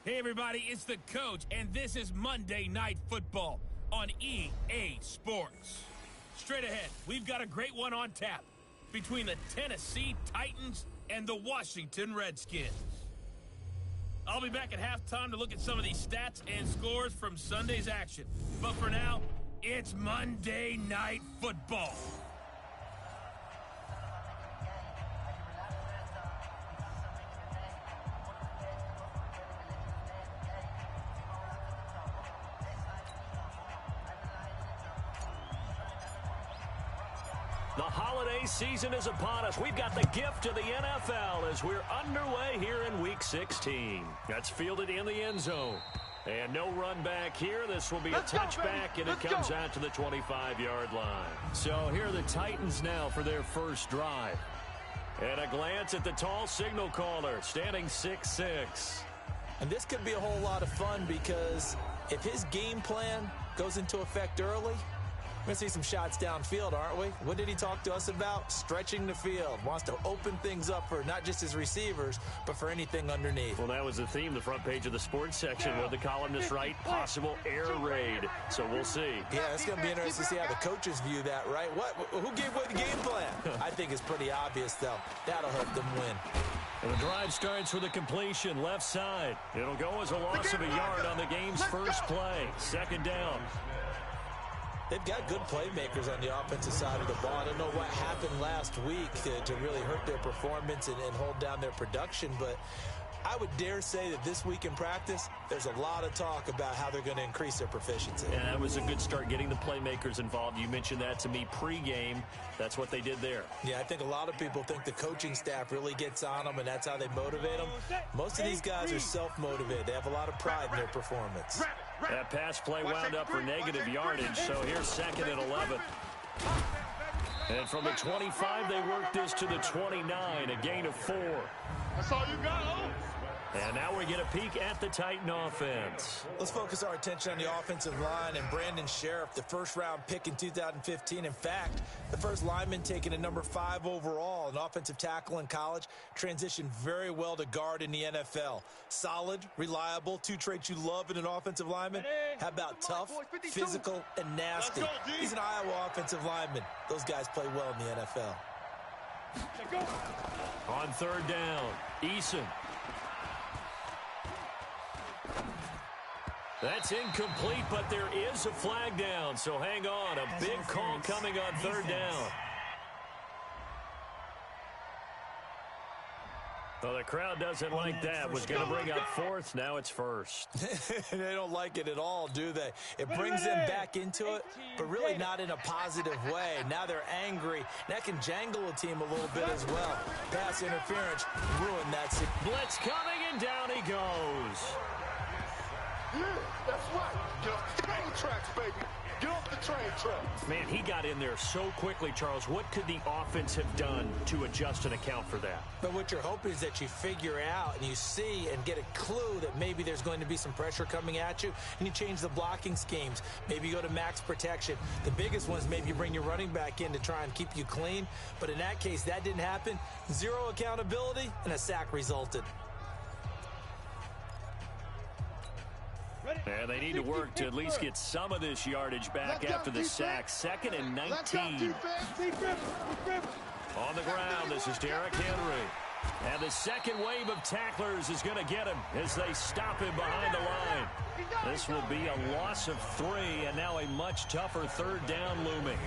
Hey everybody, it's the coach, and this is Monday Night Football on EA Sports. Straight ahead, we've got a great one on tap between the Tennessee Titans and the Washington Redskins. I'll be back at halftime to look at some of these stats and scores from Sunday's action. But for now, it's Monday Night Football. The holiday season is upon us. We've got the gift of the NFL as we're underway here in Week 16. That's fielded in the end zone. And no run back here. This will be a touchback, and it comes out to the 25-yard line. So here are the Titans now for their first drive. And a glance at the tall signal caller, standing 6'6". And this could be a whole lot of fun because if his game plan goes into effect early, we're going to see some shots downfield, aren't we? What did he talk to us about? Stretching the field. Wants to open things up for not just his receivers, but for anything underneath. Well, that was the theme, the front page of the sports section, where the columnists write possible air raid. So we'll see. Yeah, it's going to be interesting to see how the coaches view that, right? Who gave away the game plan? I think it's pretty obvious, though. That'll help them win. And the drive starts with a completion, left side. It'll go as a loss of a yard on the game's first play. Second down. They've got good playmakers on the offensive side of the ball. I don't know what happened last week to really hurt their performance and hold down their production, but I would dare say that this week in practice, there's a lot of talk about how they're going to increase their proficiency. And that was a good start, getting the playmakers involved. You mentioned that to me pregame. That's what they did there. Yeah, I think a lot of people think the coaching staff really gets on them, and that's how they motivate them. Most of these guys are self-motivated. They have a lot of pride in their performance. That pass play wound up for negative yardage, so here's second and 11. And from the 25, they work this to the 29, a gain of 4. That's all you got, And now we get a peek at the Titan offense. Let's focus our attention on the offensive line and Brandon Sheriff, the first-round pick in 2015. In fact, the first lineman taken at number 5 overall, an offensive tackle in college, transitioned very well to guard in the NFL. Solid, reliable, 2 traits you love in an offensive lineman. How about tough, physical, and nasty? He's an Iowa offensive lineman. Those guys play well in the NFL. On third down, Eason. That's incomplete, but there is a flag down, so hang on. A big call coming on third down. Well, the crowd doesn't like that. Was going to bring up fourth. Now it's first. They don't like it at all, do they? It brings them back into it, but really not in a positive way. Now they're angry. That can jangle a team a little bit as well. Pass interference ruined that. Blitz coming, and down he goes. Yeah, that's right. Get off the train tracks, baby. Get off the train tracks. Man, he got in there so quickly, Charles. What could the offense have done to adjust and account for that? But what you're hoping is that you figure out and you see and get a clue that maybe there's going to be some pressure coming at you, and you change the blocking schemes. Maybe you go to max protection. The biggest one is maybe you bring your running back in to try and keep you clean. But in that case, that didn't happen. Zero accountability, and a sack resulted. And they need to work to at least get some of this yardage back after the sack. Second and 19. On the ground, this is Derrick Henry. And the second wave of tacklers is going to get him as they stop him behind the line. This will be a loss of 3, and now a much tougher third down looming.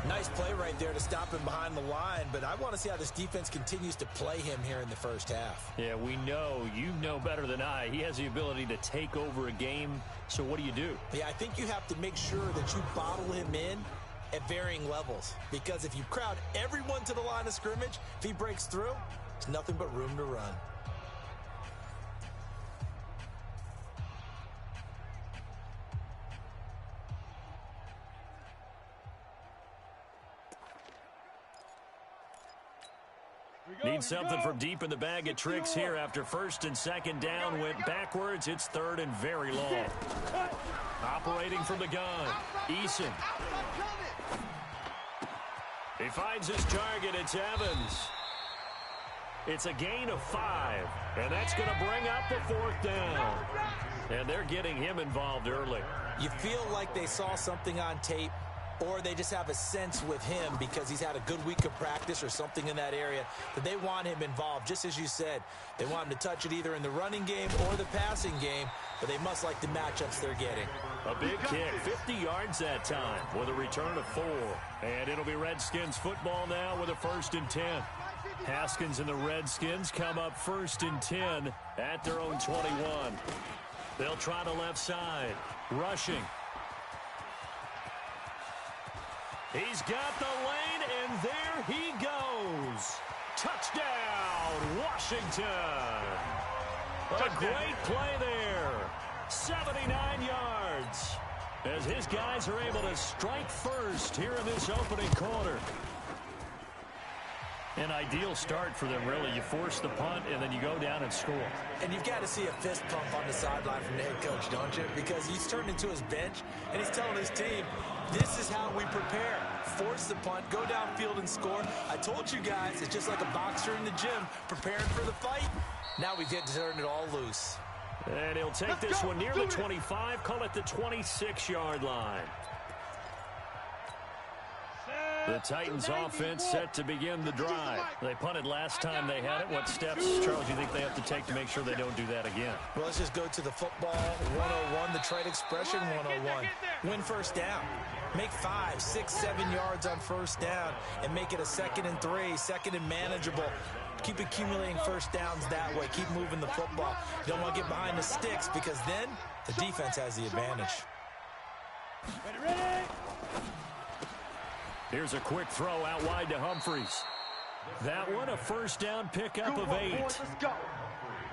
Nice play right there to stop him behind the line, but I want to see how this defense continues to play him here in the first half. Yeah, we know. You know better than I. He has the ability to take over a game, so what do you do? Yeah, I think you have to make sure that you bottle him in at varying levels, because if you crowd everyone to the line of scrimmage, if he breaks through, there's nothing but room to run. Need something from deep in the bag of tricks here after first and second down went backwards. It's third and very long. Operating from the gun, Eason. He finds his target. It's Evans. It's a gain of 5, and that's going to bring up the 4th down. And they're getting him involved early. You feel like they saw something on tape, or they just have a sense with him because he's had a good week of practice or something in that area that they want him involved. Just as you said, they want him to touch it either in the running game or the passing game, but they must like the matchups they're getting. A big kick, 50 yards that time with a return of 4. And it'll be Redskins football now with a 1st and 10. Haskins and the Redskins come up 1st and 10 at their own 21. They'll try the left side. Rushing. He's got the lane, and there he goes. Touchdown, Washington. A great play there. 79 yards. As his guys are able to strike first here in this opening quarter. An ideal start for them, really. You force the punt, and then you go down and score. And you've got to see a fist pump on the sideline from the head coach, don't you? Because he's turned into his bench, and he's telling his team, this is how we prepare. Force the punt, go downfield and score. I told you guys, it's just like a boxer in the gym preparing for the fight. Now we get to turn it all loose. And he'll take this one near the 25, call it the 26-yard line. The Titans offense set to begin the drive. They punted last time they had it. What steps, Charles, do you think they have to take to make sure they don't do that again? Well, let's just go to the football 101, the trade expression 101. Win first down. Make 5, 6, 7 yards on first down and make it a 2nd and 3, 2nd and manageable. Keep accumulating first downs that way. Keep moving the football. You don't want to get behind the sticks because then the defense has the advantage. Ready? Here's a quick throw out wide to Humphries. That one, a first down pickup of 8. Let's go.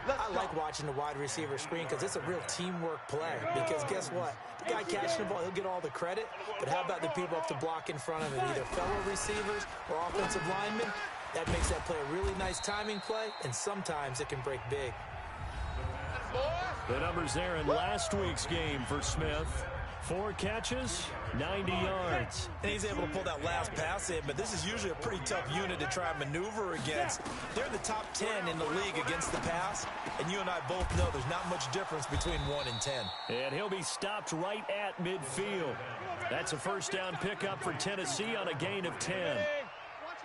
I like watching the wide receiver screen because it's a real teamwork play. Because guess what? The guy catching the ball, he'll get all the credit. But how about the people up to block in front of him, either fellow receivers or offensive linemen? That makes that play a really nice timing play, and sometimes it can break big. The numbers there in last week's game for Smith. 4 catches, 90 yards. And he's able to pull that last pass in, but this is usually a pretty tough unit to try and maneuver against. They're in the top 10 in the league against the pass, and you and I both know there's not much difference between 1 and 10. And he'll be stopped right at midfield. That's a first down pickup for Tennessee on a gain of 10. Watch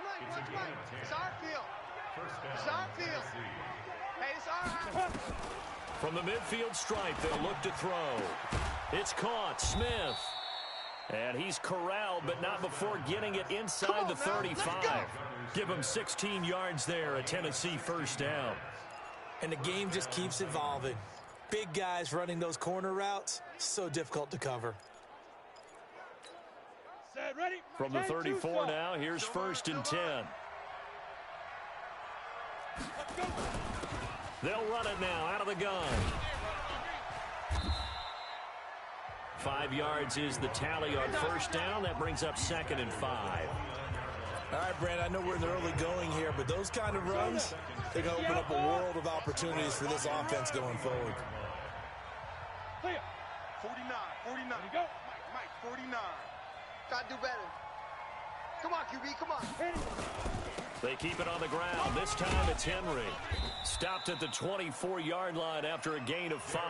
right. It's our field. It's our field. Hey, it's our. From the midfield stripe, they'll look to throw. It's caught, Smith. And he's corralled, but not before getting it inside the 35. Give him 16 yards there, a Tennessee first down. And the game just keeps evolving. Big guys running those corner routes, so difficult to cover. Ready? From the 34 now, here's 1st and 10. They'll run it now out of the gun. 5 yards is the tally on first down. That brings up 2nd and 5. All right, Brandon, I know we're in the early going here, but those kind of runs, they're going to open up a world of opportunities for this offense going forward. 49. Go. Mike, 49. Gotta do better. Come on, QB, come on. They keep it on the ground. This time it's Henry. Stopped at the 24-yard line after a gain of 5.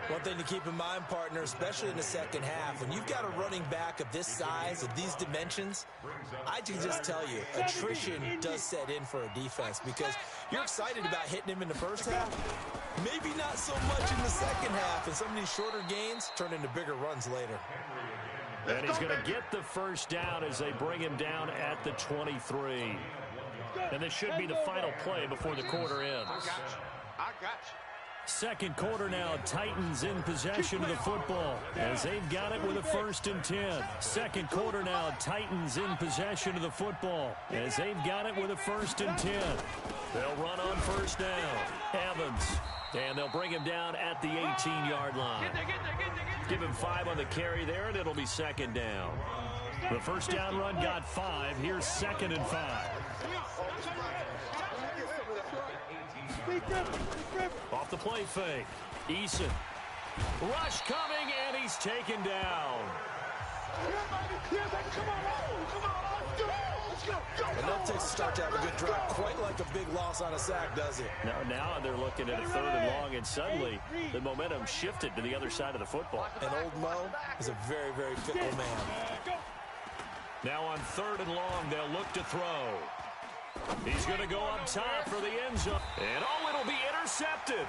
One thing to keep in mind, partner, especially in the second half, when you've got a running back of this size, of these dimensions, I can just tell you, attrition does set in for a defense because you're excited about hitting him in the first half, maybe not so much in the second half, and some of these shorter gains turn into bigger runs later. And he's going to get the first down as they bring him down at the 23. And this should be the final play before the quarter ends. I got you. Second quarter now, Titans in possession of the football as they've got it with a 1st and 10. Second quarter now, Titans in possession of the football as they've got it with a 1st and 10. They'll run on first down. Evans. And they'll bring him down at the 18-yard line. Give him 5 on the carry there, and it'll be 2nd down. The first down run got 5. Here's 2nd and 5. Off the play fake. Eason. Rush coming, and he's taken down. Enough takes to start to have a good drive, quite like a big loss on a sack, does it? No, now they're looking at a 3rd and long, and suddenly the momentum shifted to the other side of the football. And old Mo is a very, very fickle man. Now on 3rd and long, they'll look to throw. He's going to go up top for the end zone. And, oh, it'll be intercepted.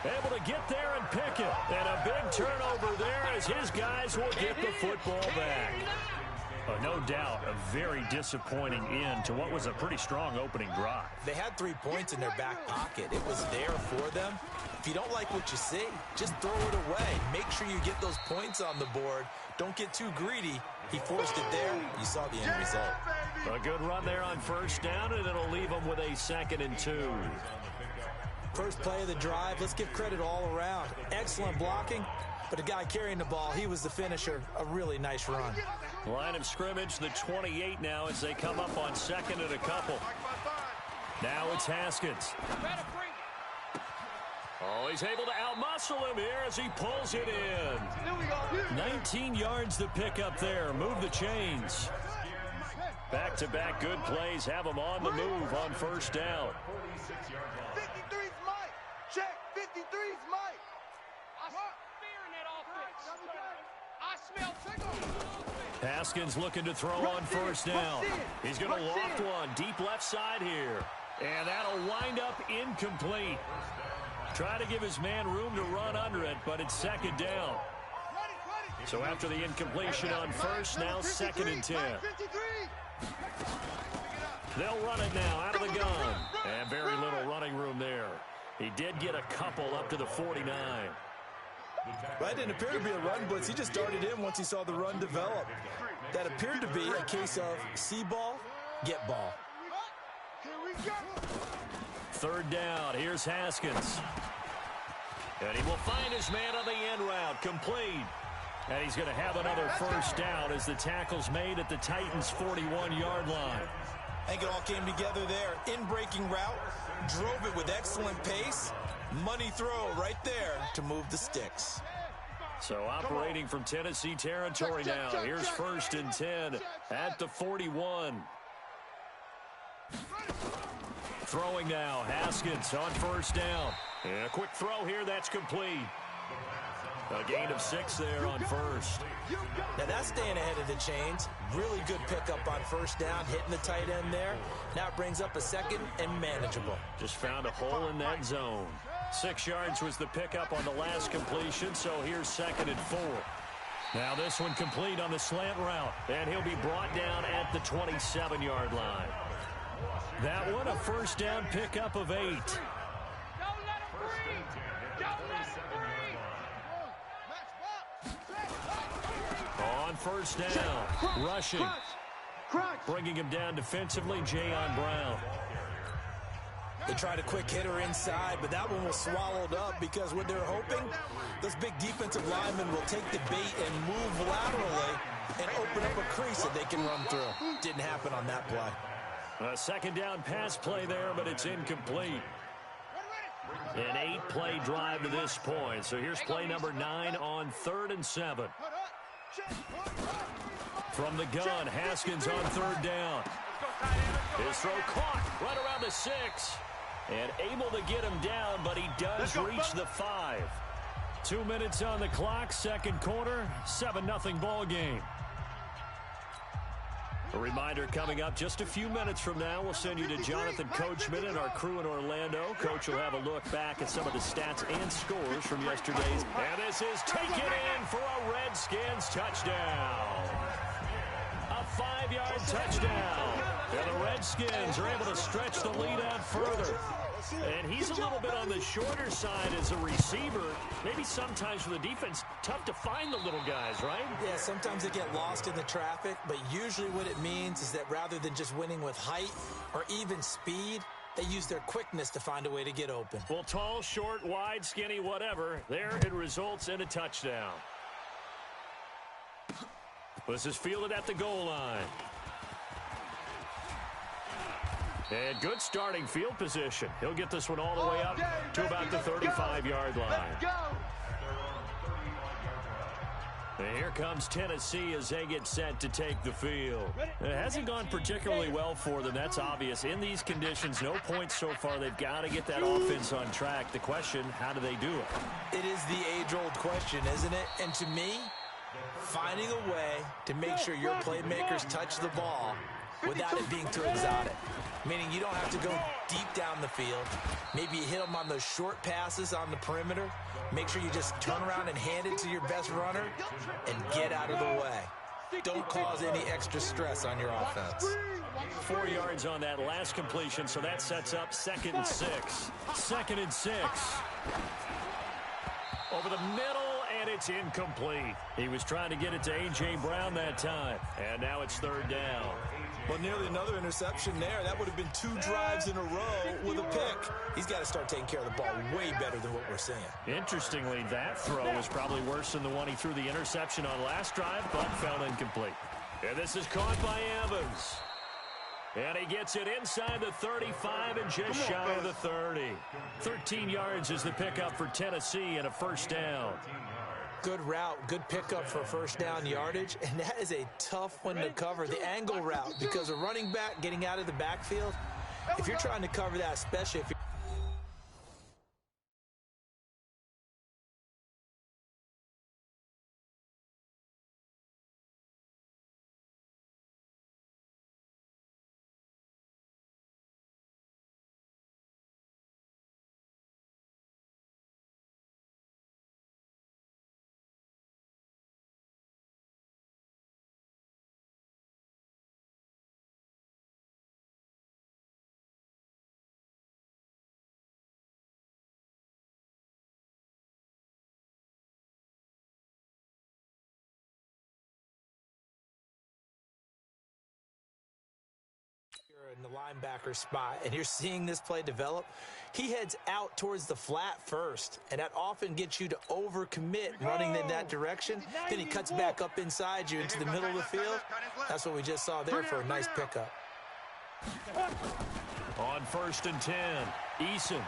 Able to get there and pick it. And a big turnover there as his guys will get the football back. No doubt a very disappointing end to what was a pretty strong opening drive. They had 3 points in their back pocket. It was there for them. If you don't like what you see, just throw it away. Make sure you get those points on the board. Don't get too greedy. He forced it there. You saw the end result. A good run there on 1st down, and it'll leave them with a 2nd and 2. First play of the drive, let's give credit all around. Excellent blocking, but the guy carrying the ball, he was the finisher. A really nice run. Line of scrimmage, the 28 now as they come up on 2nd and a couple. Now it's Haskins. Oh, he's able to outmuscle him here as he pulls it in. 19 yards to pick up there. Move the chains. Back-to-back good plays have them on the move on 1st down. 53's Mike. Check. 53's Mike. I smell fear in that offense. I smell. Haskins looking to throw on 1st down. He's going to loft one deep left side here. And that'll wind up incomplete. Try to give his man room to run under it, but it's 2nd down. So after the incompletion on 1st, now 2nd and 10. They'll run it now out of the gun. And very little running room there. He did get a couple up to the 49. That didn't appear to be a run blitz. He just darted in once he saw the run develop. That appeared to be a case of see ball, get ball. 3rd down. Here's Haskins. And he will find his man on the end route. Complete. And he's going to have another 1st down as the tackle's made at the Titans' 41-yard line. I think it all came together there. In-breaking route. Drove it with excellent pace. Money throw right there to move the sticks. So operating from Tennessee territory now. Here's 1st and 10 at the 41. Throwing now. Haskins on 1st down. And a quick throw here. That's complete. A gain of 6 there on 1st. Now that's staying ahead of the chains. Really good pickup on 1st down, hitting the tight end there. Now it brings up a 2nd and manageable. Just found a hole in that zone. 6 yards was the pickup on the last completion, so here's 2nd and 4. Now this one complete on the slant route, and he'll be brought down at the 27-yard line. That one a 1st down pickup of 8. On 1st down, rushing, bringing him down defensively, Jayon Brown. They tried a quick hitter inside, but that one was swallowed up because what they're hoping, those big defensive linemen will take the bait and move laterally and open up a crease that they can run through. Didn't happen on that play. A 2nd down pass play there, but it's incomplete. An 8-play drive to this point. So here's play number 9 on 3rd and 7. From the gun, Haskins on 3rd down. His throw caught right around the 6. And able to get him down, but he does reach the 5. 2 minutes on the clock, 2nd quarter, 7-0 ball game. A reminder coming up just a few minutes from now. We'll send you to Jonathan Coachman and our crew in Orlando. Coach will have a look back at some of the stats and scores from yesterday's. And this is taken in for a Redskins touchdown. A 5-yard touchdown. And the Redskins are able to stretch the lead out further. And he's a little bit on the shorter side as a receiver. Maybe sometimes for the defense, tough to find the little guys, right? Yeah, sometimes they get lost in the traffic, but usually what it means is that rather than just winning with height or even speed, they use their quickness to find a way to get open. Well, tall, short, wide, skinny, whatever, there it results in a touchdown. This is fielded at the goal line. And good starting field position. He'll get this one all the way up to about the 35-yard line. And here comes Tennessee as they get set to take the field. It hasn't gone particularly well for them, that's obvious. In these conditions, no points so far. They've got to get that offense on track. The question, how do they do it? It is the age-old question, isn't it? And to me, finding a way to make sure your playmakers touch the ball without it being too exotic. Meaning you don't have to go deep down the field. Maybe you hit them on those short passes on the perimeter. Make sure you just turn around and hand it to your best runner and get out of the way. Don't cause any extra stress on your offense. 4 yards on that last completion, so that sets up 2nd and 6. 2nd and 6. Over the middle, and it's incomplete. He was trying to get it to A.J. Brown that time, and now it's 3rd down. Well, nearly another interception there. That would have been 2 drives in a row with a pick. He's got to start taking care of the ball way better than what we're seeing. Interestingly, that throw was probably worse than the one he threw the interception on last drive, but fell incomplete. And this is caught by Evans. And he gets it inside the 35 and just shy of the 30. 13 yards is the pickup for Tennessee and a 1st down. Good route, good pickup for 1st down yardage, and that is a tough one to cover, the angle route, because a running back getting out of the backfield, if you're trying to cover that, especially if you're in the linebacker spot, and you're seeing this play develop, he heads out towards the flat first, and that often gets you to overcommit running in that direction. Then he cuts back up inside you into the middle of the field. That's what we just saw there for a nice pickup. On 1st and 10, Eason.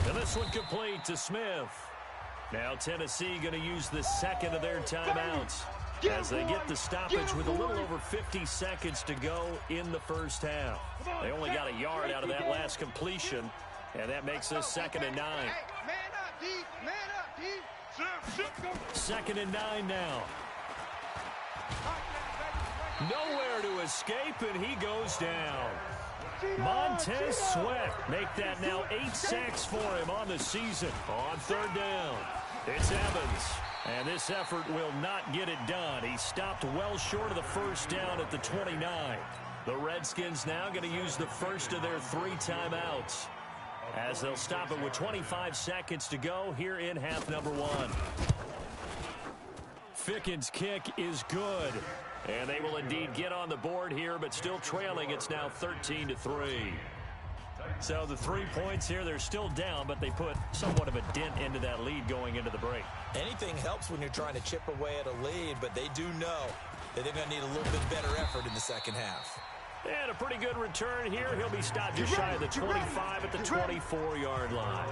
And this one complete to Smith. Now Tennessee going to use the 2nd of their timeouts as they get the stoppage with a little over 50 seconds to go in the 1st half. They only got a yard out of that last completion, and that makes us 2nd and 9. 2nd and 9 now. Nowhere to escape, and he goes down. Montez Sweat make that now 8 sacks for him on the season. On 3rd down, it's Evans. And this effort will not get it done. He stopped well short of the 1st down at the 29. The Redskins now going to use the 1st of their 3 timeouts as they'll stop it with 25 seconds to go here in half number 1. Ficken's kick is good. And they will indeed get on the board here, but still trailing. It's now 13-3. So the 3 points here, they're still down, but they put somewhat of a dent into that lead going into the break. Anything helps when you're trying to chip away at a lead, but they do know that they're going to need a little bit better effort in the 2nd half. And a pretty good return here. He'll be stopped just shy of the 25 at the 24-yard line.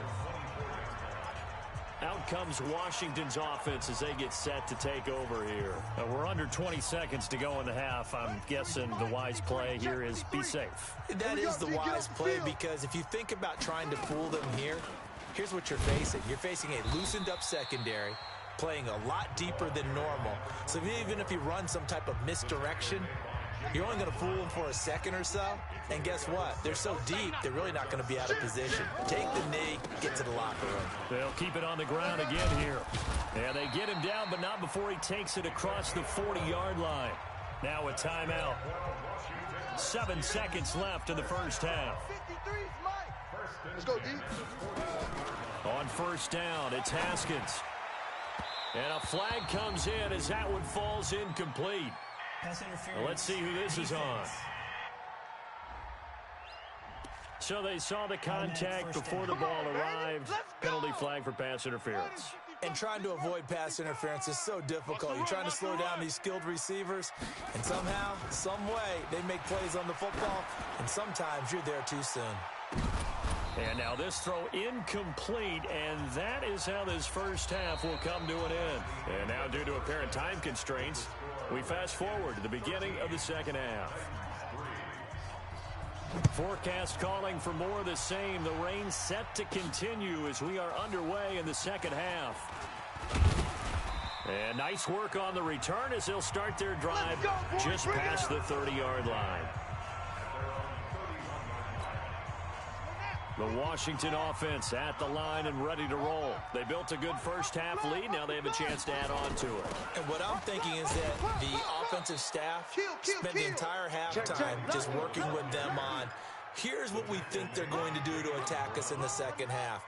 Out comes Washington's offense as they get set to take over here. We're under 20 seconds to go in the half. I'm guessing the wise play here is be safe. That is the wise play, because if you think about trying to fool them here, here's what you're facing. You're facing a loosened up secondary, playing a lot deeper than normal. So even if you run some type of misdirection, you're only going to fool them for a second or so. And guess what? They're so deep, they're really not going to be out of position. Take the knee, get to the locker room. They'll keep it on the ground again here. And they get him down, but not before he takes it across the 40-yard line. Now a timeout. 7 seconds left in the 1st half. Let's go, D. On 1st down, it's Haskins. And a flag comes in as that one falls incomplete. Well, let's see who this is on. So they saw the contact before the ball arrived. Penalty flag for pass interference. And trying to avoid pass interference is so difficult. You're trying to slow down these skilled receivers, and somehow, some way, they make plays on the football, and sometimes you're there too soon. And now this throw incomplete, and that is how this first half will come to an end. And now, due to apparent time constraints, we fast forward to the beginning of the second half. Forecast calling for more of the same. The rain set to continue as we are underway in the second half. And nice work on the return as they'll start their drive just past the 30-yard line. The Washington offense at the line and ready to roll. They built a good first-half lead. Now they have a chance to add on to it. And what I'm thinking is that the offensive staff spent the entire halftime just working with them on, here's what we think they're going to do to attack us in the second half.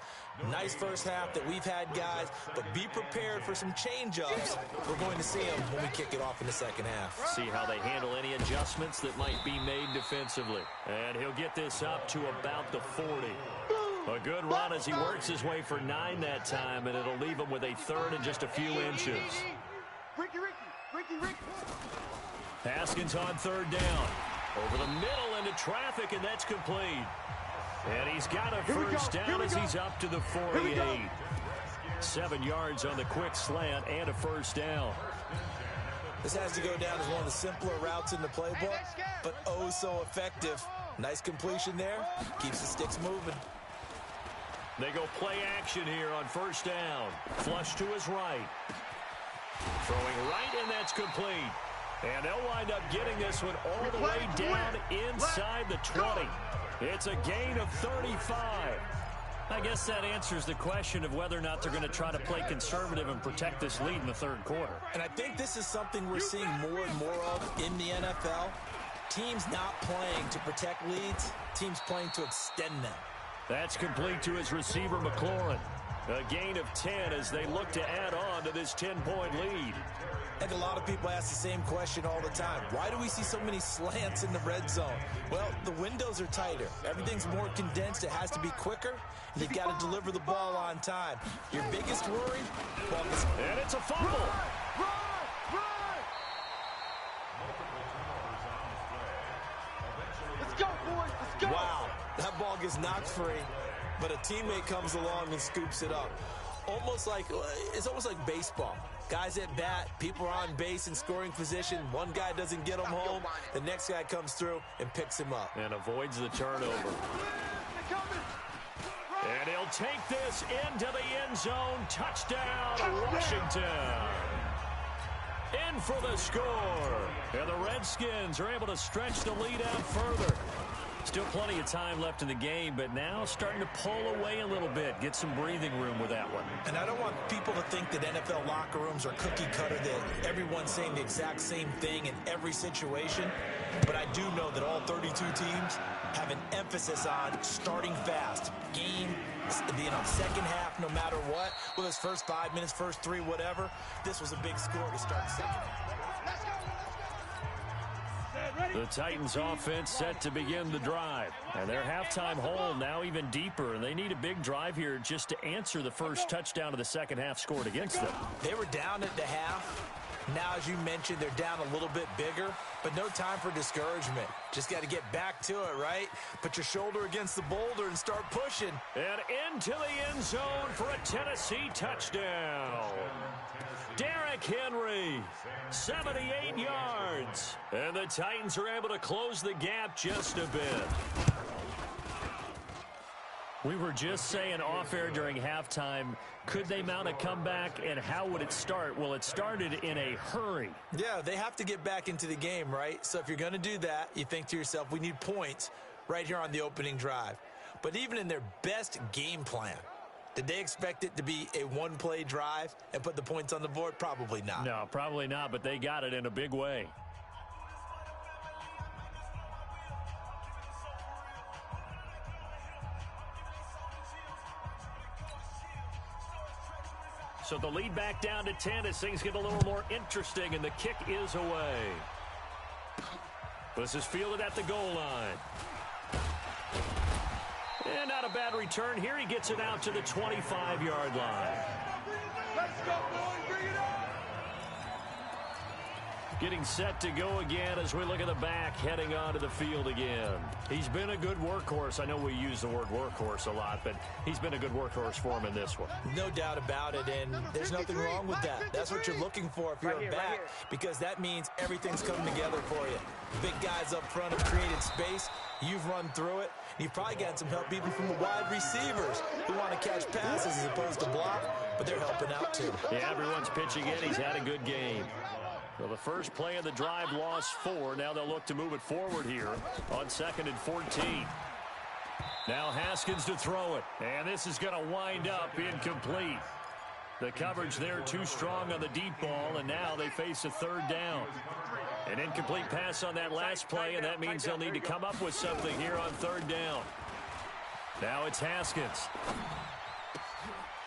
Nice first half that we've had, guys, but be prepared for some change-ups. We're going to see them when we kick it off in the second half. See how they handle any adjustments that might be made defensively. And he'll get this up to about the 40. A good run as he works his way for 9 that time, and it'll leave him with a third and just a few inches. Ricky. Haskins on third down. Over the middle into traffic, and that's complete. And he's got a first down as he's up to the 48. 7 yards on the quick slant and a first down. This has to go down as one of the simpler routes in the playbook, but oh so effective. Nice completion there. Keeps the sticks moving. They go play action here on first down. Flush to his right. Throwing right, and that's complete. And they'll wind up getting this one all the way down inside the 20. It's a gain of 35. I guess that answers the question of whether or not they're going to try to play conservative and protect this lead in the third quarter. And I think this is something we're seeing more and more of in the NFL. Teams not playing to protect leads, teams playing to extend them. That's complete to his receiver, McLaurin. A gain of 10 as they look to add on to this 10-point lead. And a lot of people ask the same question all the time. Why do we see so many slants in the red zone? Well, the windows are tighter. Everything's more condensed. It has to be quicker. And they've got to deliver the ball on time. Your biggest worry? And it's a fumble. Let's go, boys. Let's go. Wow. That ball gets knocked free, but a teammate comes along and scoops it up. It's almost like baseball. Guys at bat, people are on base in scoring position. One guy doesn't get him home. The next guy comes through and picks him up. And avoids the turnover. And he'll take this into the end zone. Touchdown, Washington. In for the score. And the Redskins are able to stretch the lead out further. Still plenty of time left in the game, but now starting to pull away a little bit. Get some breathing room with that one. And I don't want people to think that NFL locker rooms are cookie cutter, that everyone's saying the exact same thing in every situation. But I do know that all 32 teams have an emphasis on starting fast. Second half, no matter what. Whether it's first 5 minutes, first 3, whatever. This was a big score to start the second half. The Titans offense set to begin the drive. And their halftime hole now even deeper. And they need a big drive here just to answer the first touchdown of the second half scored against them. They were down at the half. Now, as you mentioned, they're down a little bit bigger. But no time for discouragement. Just got to get back to it, right? Put your shoulder against the boulder and start pushing. And into the end zone for a Tennessee touchdown. Derrick Henry, 78 yards. And the Titans are able to close the gap just a bit. We were just saying off-air during halftime, could they mount a comeback, and how would it start? Well, it started in a hurry. Yeah, they have to get back into the game, right? So if you're going to do that, you think to yourself, we need points right here on the opening drive. But even in their best game plan, did they expect it to be a one-play drive and put the points on the board? Probably not. No, probably not, but they got it in a big way. So the lead back down to 10 as things get a little more interesting, and the kick is away. This is fielded at the goal line. And not a bad return here. He gets it out to the 25-yard line. Let's go, boys. Bring it on. Getting set to go again as we look at the back heading onto the field again. He's been a good workhorse. I know we use the word workhorse a lot, but he's been a good workhorse for him in this one. No doubt about it, and there's nothing wrong with that. That's what you're looking for if you're a back, because that means everything's coming together for you. Big guys up front have created space. You've run through it. You've probably gotten some help even from the wide receivers who want to catch passes as opposed to block, but they're helping out too. Yeah, everyone's pitching in. He's had a good game. Well, the first play of the drive lost 4. Now they'll look to move it forward here on 2nd and 14. Now Haskins to throw it. And this is going to wind up incomplete. The coverage there too strong on the deep ball, and now they face a 3rd down. An incomplete pass on that last play, and that means they'll need to come up with something here on 3rd down. Now it's Haskins.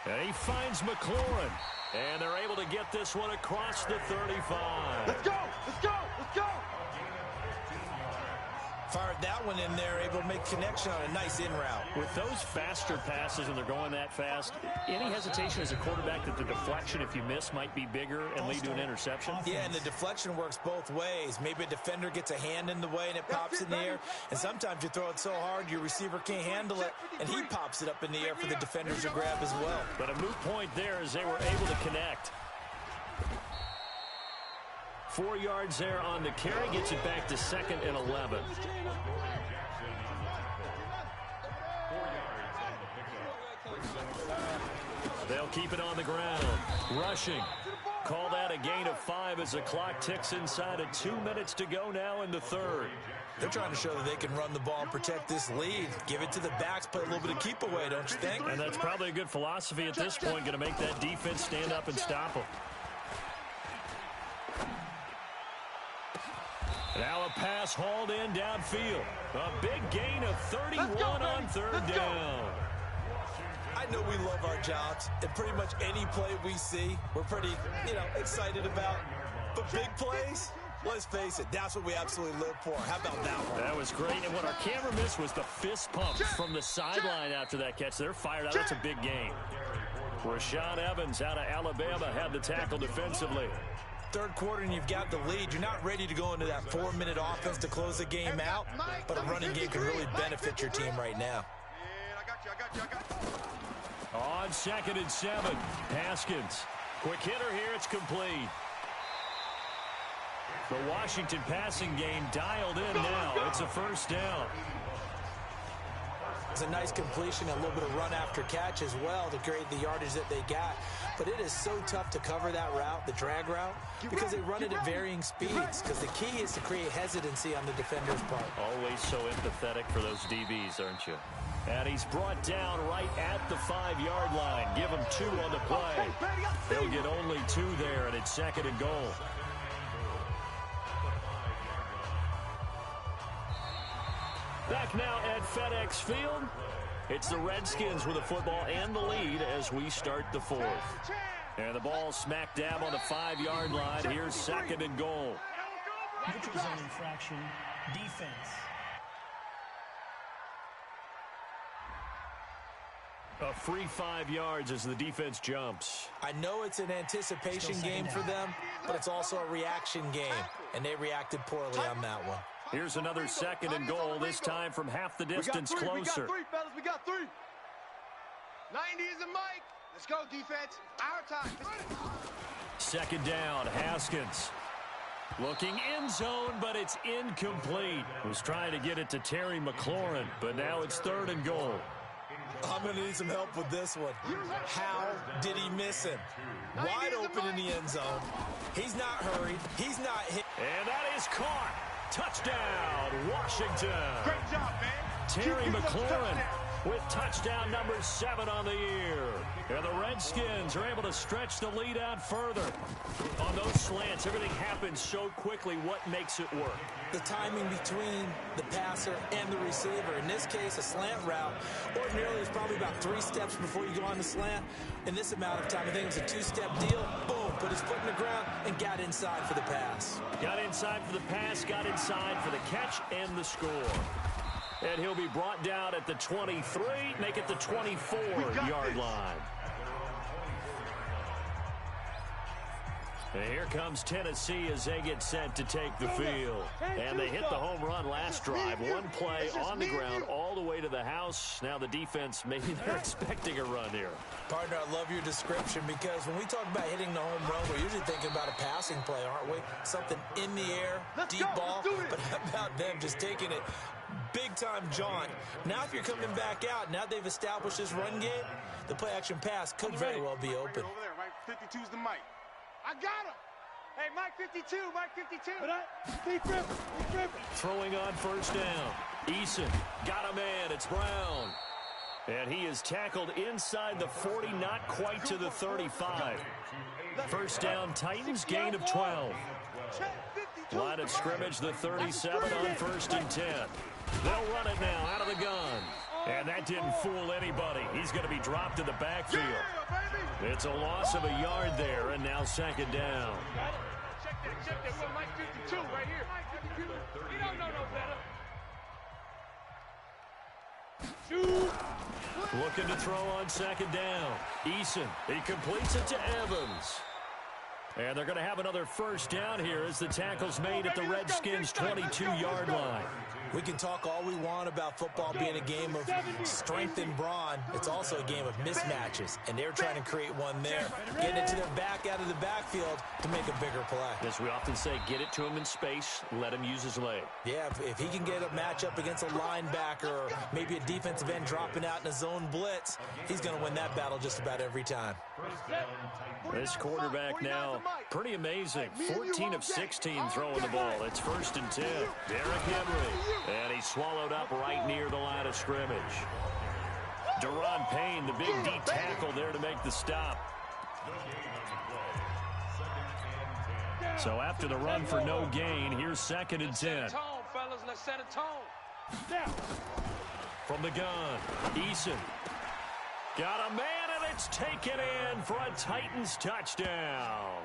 And he finds McLaurin. And they're able to get this one across the 35. Let's go! Let's go! Let's go! Fired that one in there, able to make connection on a nice in route. With those faster passes, and they're going that fast, any hesitation as a quarterback that the deflection, if you miss, might be bigger and lead to an interception? Yeah, and the deflection works both ways. Maybe a defender gets a hand in the way and it pops in the air, and sometimes you throw it so hard your receiver can't handle it, and he pops it up in the air for the defenders to grab as well. But a moot point there as they were able to connect. 4 yards there on the carry, gets it back to 2nd and 11. They'll keep it on the ground. Rushing. Call that a gain of 5 as the clock ticks inside of 2 minutes to go now in the 3rd. They're trying to show that they can run the ball and protect this lead. Give it to the backs, play a little bit of keep away, don't you think? And that's probably a good philosophy at this point, going to make that defense stand up and stop them. Now a pass hauled in downfield. A big gain of 31 on 3rd down. I know we love our jobs, and pretty much any play we see, we're pretty, excited about. But big plays, let's face it, that's what we absolutely live for. How about that one? That was great, and what our camera missed was the fist pumps from the sideline after that catch. They're fired out. That's a big game. Rashaan Evans out of Alabama had the tackle defensively. 3rd quarter and you've got the lead. You're not ready to go into that 4-minute offense to close the game out, but a running game can really benefit your team right now. I got you. On 2nd and 7, Haskins. Quick hitter here, it's complete. The Washington passing game dialed in now. It's a 1st down. It's a nice completion, a little bit of run after catch as well to create the yardage that they got. But it is so tough to cover that route, the drag route, because they run it at varying speeds. Because the key is to create hesitancy on the defender's part. Always so empathetic for those DBs, aren't you? And he's brought down right at the 5-yard line. Give him 2 on the play. They'll get only 2 there, and it's 2nd and goal. Back now at FedEx Field. It's the Redskins with the football and the lead as we start the 4th. And the ball smack dab on the 5-yard line. Here's 2nd and goal. Neutral zone infraction, defense. A free 5 yards as the defense jumps. I know it's an anticipation game for them, but it's also a reaction game, and they reacted poorly on that one. Here's another 2nd and goal, this time from half the distance closer. We got 3, fellas. We got 3. 90 is a mic. Let's go, defense. Our time. 2nd down, Haskins. Looking end zone, but it's incomplete. Was trying to get it to Terry McLaurin, but now it's 3rd and goal. I'm going to need some help with this one. How did he miss him? Wide open in the end zone. He's not hurried. He's not hit. And that is caught. Touchdown, Washington. Great job, man. Terry McLaurin with touchdown number 7 on the year. And the Redskins are able to stretch the lead out further. On those slants, everything happens so quickly. What makes it work? The timing between the passer and the receiver. In this case, a slant route. Ordinarily, it's probably about 3 steps before you go on the slant. In this amount of time, I think it was a 2-step deal. Boom, put his foot in the ground and got inside for the pass. Got inside for the pass, got inside for the catch and the score. And he'll be brought down at the 23, make it the 24-yard line. And here comes Tennessee as they get set to take the field. And they hit the home run last drive. One play on the ground all the way to the house. Now the defense, maybe they're expecting a run here. Partner, I love your description because when we talk about hitting the home run, we're usually thinking about a passing play, aren't we? Something in the air, deep ball. But how about them just taking it big-time jaunt? Now if you're coming back out, now they've established this run game, the play-action pass could very well be open. Over there, right? 52's the Mike. I got him. Hey, Mike 52, Mike 52. Keep dribbling. Throwing on first down. Eason got a man. It's Brown. And he is tackled inside the 40, not quite to the 35. First down, Titans, gain of 12. Line of scrimmage, the 37 on first and 10. They'll run it now out of the gun. And that didn't fool anybody. He's going to be dropped in the backfield. It's a loss of a yard there, and now second down. Check that. We're Mike 52 right here. Mike 52. He don't know no better. Looking to throw on second down. Eason, he completes it to Evans. And they're going to have another first down here as the tackle's made at the Redskins' 22-yard line. We can talk all we want about football being a game of strength and brawn. It's also a game of mismatches, and they're trying to create one there. Getting it to their back out of the backfield to make a bigger play. As we often say, get it to him in space, let him use his leg. Yeah, if he can get a matchup against a linebacker or maybe a defensive end dropping out in a zone blitz, he's going to win that battle just about every time. This quarterback now, pretty amazing. 14 of 16 throwing the ball. It's first and 10. Derrick Henry. And he's swallowed up right near the line of scrimmage. Deron Payne, the big D tackle there to make the stop. So after the run for no gain, here's second and 10. Let's set a tone. From the gun, Eason. Got a man, and it's taken in for a Titans touchdown.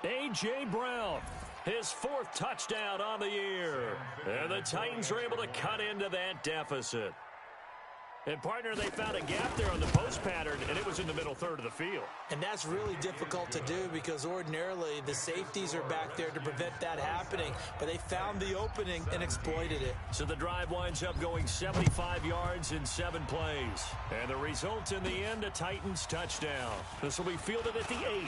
A.J. Brown, his fourth touchdown on the year. And the Titans are able to cut into that deficit. And, partner, they found a gap there on the post pattern, and it was in the middle third of the field. And that's really difficult to do because ordinarily the safeties are back there to prevent that happening. But they found the opening and exploited it. So the drive winds up going 75 yards in 7 plays. And the result in the end, a Titans touchdown. This will be fielded at the 8.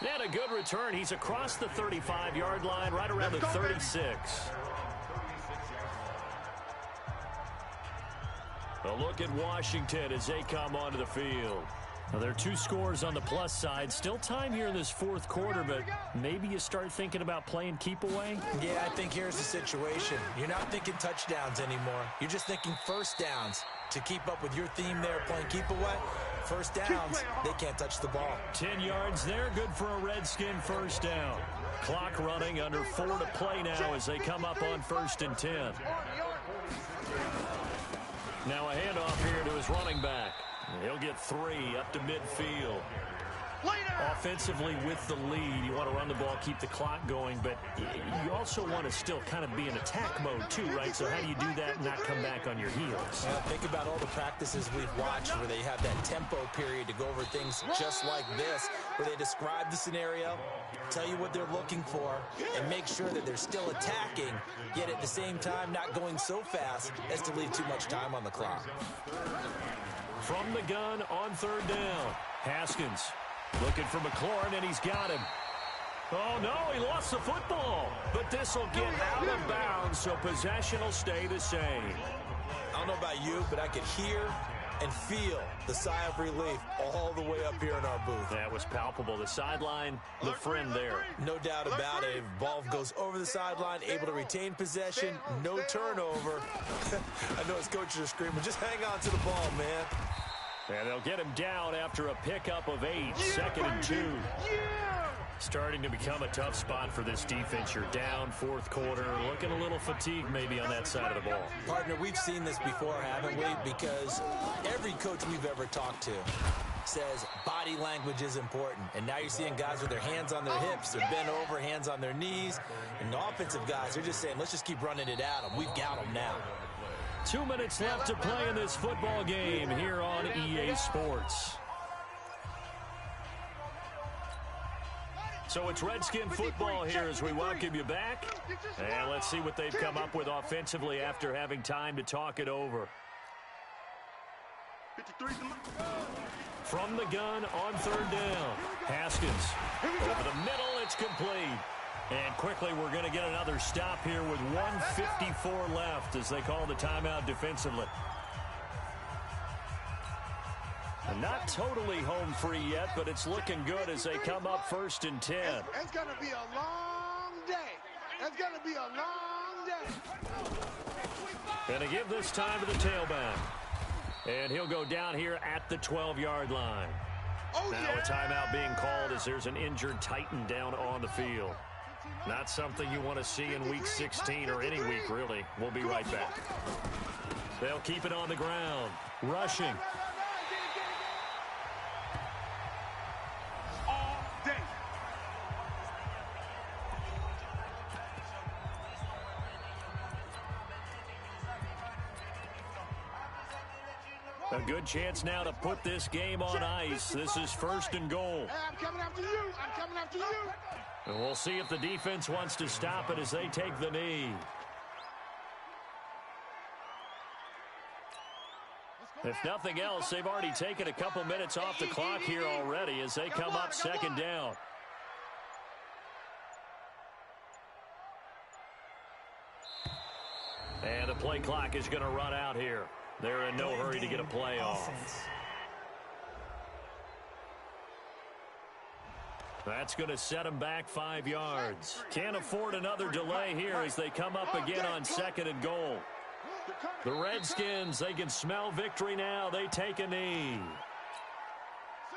And a good return. He's across the 35-yard line, right around the 36. A look at Washington as they come onto the field. Now, there are 2 scores on the plus side. Still time here in this fourth quarter, but maybe you start thinking about playing keep away? Yeah, I think here's the situation. You're not thinking touchdowns anymore. You're just thinking first downs. To keep up with your theme there, playing keep away, first downs, they can't touch the ball. 10 yards there, good for a Redskin first down. Clock running, under 4 to play now as they come up on first and 10. Now a handoff here to his running back. He'll get 3 up to midfield. Offensively with the lead, you want to run the ball, keep the clock going, but you also want to still kind of be in attack mode too, right? So how do you do that and not come back on your heels? Yeah, think about all the practices we've watched where they have that tempo period to go over things just like this, where they describe the scenario, tell you what they're looking for, and make sure that they're still attacking, yet at the same time not going so fast as to leave too much time on the clock. From the gun on third down, Haskins looking for McLaurin, and he's got him. Oh, no, he lost the football. But this will get out of bounds, so possession will stay the same. I don't know about you, but I could hear and feel the sigh of relief all the way up here in our booth. That was palpable. The sideline, the friend there. No doubt about it. Ball goes over the sideline, able to retain possession, no turnover. I know his coaches are screaming, just hang on to the ball, man. And they'll get him down after a pickup of 8, second and 2. Starting to become a tough spot for this defense. You're down fourth quarter, looking a little fatigued maybe on that side of the ball. Partner, we've seen this before, haven't we? Because every coach we've ever talked to says body language is important. And now you're seeing guys with their hands on their hips, they're bent over, hands on their knees. And the offensive guys, they're just saying, let's just keep running it at them. We've got them now. 2 minutes left to play in this football game here on EA Sports. So it's Redskin football here as we welcome you back. And let's see what they've come up with offensively after having time to talk it over. From the gun on third down. Haskins over the middle. It's complete. And quickly we're going to get another stop here with 1:54 left as they call the timeout defensively. Not totally home free yet, but it's looking good as they come up 1st and 10. It's going to be a long day. It's going to be a long day. Going to give this time to the tailback. And he'll go down here at the 12-yard line. Now a timeout being called as there's an injured Titan down on the field. Not something you want to see in Week 16 or any week, really. We'll be right back. They'll keep it on the ground. Rushing. A good chance now to put this game on ice. This is 1st and goal. Hey, I'm coming after you. I'm coming after you. And we'll see if the defense wants to stop it as they take the knee. If nothing else, they've already taken a couple minutes off the clock here already as they come up 2nd down. And the play clock is going to run out here. They're in no hurry to get a play off. That's going to set them back 5 yards. Can't afford another delay here as they come up again on 2nd and goal. The Redskins, they can smell victory now. They take a knee.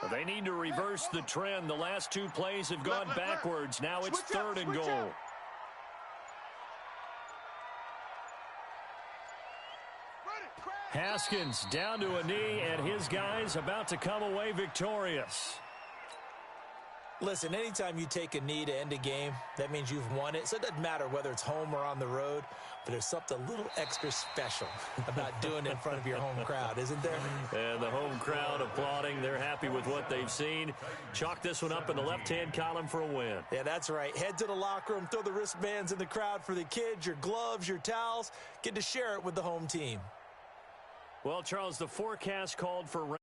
They need to reverse the trend. The last 2 plays have gone backwards. Now it's 3rd and goal. Haskins down to a knee, and his guys about to come away victorious. Listen, anytime you take a knee to end a game, that means you've won it. So it doesn't matter whether it's home or on the road, but there's something a little extra special about doing it in front of your home crowd, isn't there? And the home crowd applauding. They're happy with what they've seen. Chalk this one up in the left-hand column for a win. Yeah, that's right. Head to the locker room, throw the wristbands in the crowd for the kids, your gloves, your towels. Get to share it with the home team. Well, Charles, the forecast called for rain.